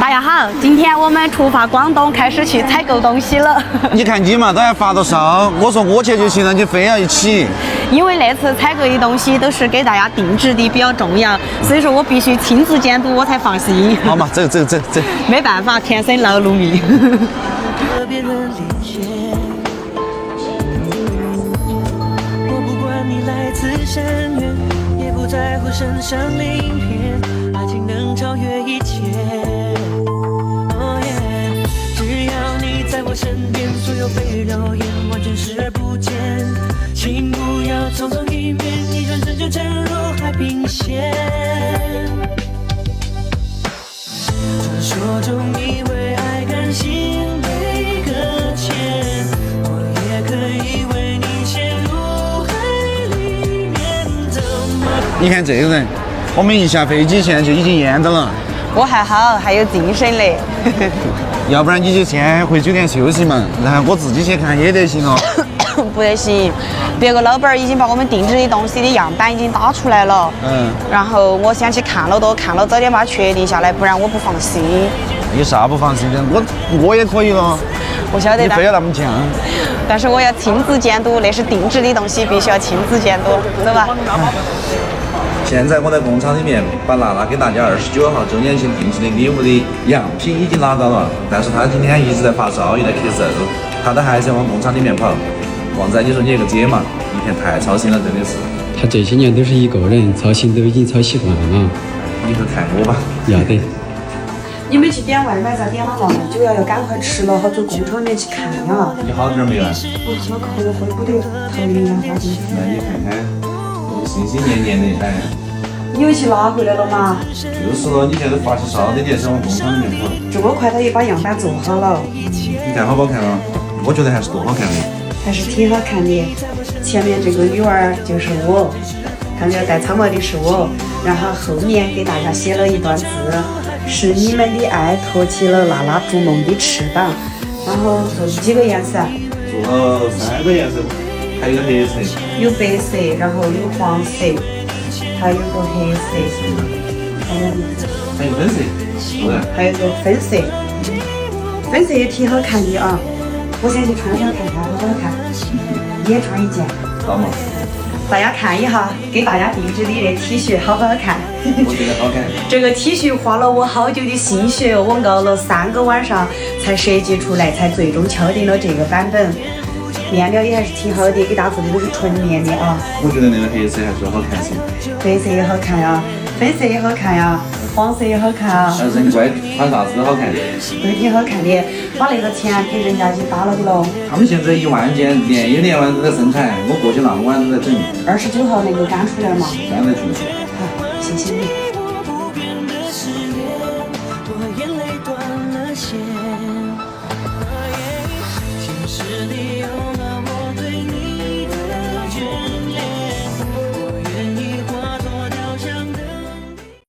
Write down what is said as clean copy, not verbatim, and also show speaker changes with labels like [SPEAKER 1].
[SPEAKER 1] 大家好，今天我们出发广东，开始去采购东西了。
[SPEAKER 2] 你看你嘛，都还发到烧，我说我去就行了，你非要一起。
[SPEAKER 1] 因为那次采购的东西都是给大家定制的，比较重要，所以说我必须亲自监督，我才放心。
[SPEAKER 2] 好嘛，走。
[SPEAKER 1] 没办法，天生劳碌命。
[SPEAKER 3] 和别人连线，我不管你来自深渊，也不在乎身上鳞片，爱情能超越一切。Oh yeah， 只要你在我身边，所有被肉眼完全视而不见。请不要匆匆一面，一转身就沉入海平线。传说中你为爱甘心被搁浅，我也可以为你陷入海里面。怎么？
[SPEAKER 2] 你看这个人，我们一下飞机现在就已经淹到了，
[SPEAKER 1] 我还好，还有精神嘞。
[SPEAKER 2] 要不然你就先回酒店休息嘛，然后我自己去看也得行哦。
[SPEAKER 1] 不得行，别个老板儿已经把我们定制的东西的样板已经打出来了。然后我先去看了，看了早点把它确定下来，不然我不放心。
[SPEAKER 2] 有啥不放心的？我也可以咯。
[SPEAKER 1] 我晓得的。
[SPEAKER 2] 你非要那么强？
[SPEAKER 1] 但是我要亲自监督，那是定制的东西，必须要亲自监督，走吧。
[SPEAKER 4] 现在我在工厂里面把娜娜给大家29号周年庆定制的礼物的样品已经拿到了，但是她今天一直在发烧，又在咳嗽，她都还是要往工厂里面跑。旺仔，你说你那个姐嘛，一天太操心了，真的是。
[SPEAKER 5] 他这些年都是一个人，操心都已经操习惯了。
[SPEAKER 4] 以后看我吧。
[SPEAKER 5] 要得。
[SPEAKER 1] 你们去点外卖咋点了那么久呀？要赶快吃了，好走工厂里面去看呀。
[SPEAKER 4] 你好点没有啊？
[SPEAKER 1] 我可能会不得头晕啊，发紧。
[SPEAKER 4] 那你看看，心心念念的，哎。
[SPEAKER 1] 你又去拿回来了吗？
[SPEAKER 4] 就是咯，你现在发起烧的，你还是往工厂里面跑。
[SPEAKER 1] 这么快他也把样板做好了。
[SPEAKER 4] 你看好不好看啊？我觉得还是多好看的。
[SPEAKER 1] 还是挺好看的。前面这个女娃就是我，看这个戴草帽的是我，然后后面给大家写了一段字，是你们的爱托起了娜娜筑梦的翅膀。然后做几个颜色？
[SPEAKER 4] 做了3个颜色，还有一个黑色。
[SPEAKER 1] 有白色，然后有黄色，还有个黑色，
[SPEAKER 4] 还有粉色，
[SPEAKER 1] 还有个粉色。粉色也挺好看的啊。我先去穿上看看好不好看，也穿一件。
[SPEAKER 4] 好嘛。
[SPEAKER 1] 大家看一下，给大家定制的这 T 恤好不好看？
[SPEAKER 4] 我觉得好看。这
[SPEAKER 1] 个 T 恤花了我好久的心血，我熬了3个晚上才设计出来，才最终敲定了这个版本。面料也还是挺好的，给大家做的都是纯棉的啊。
[SPEAKER 4] 我觉得那个黑色还是好看些。
[SPEAKER 1] 白色也好看呀，粉色也好看呀，黄色也好看啊。
[SPEAKER 4] 人怪穿啥子都好看。
[SPEAKER 1] 都挺好看的，把那个钱给人家去搭了的喽。
[SPEAKER 4] 他们现在1万件，连一连晚都在生产，我过去那么晚都在整。
[SPEAKER 1] 29号那个赶出来嘛。
[SPEAKER 4] 赶得出去。
[SPEAKER 1] 好，谢谢你。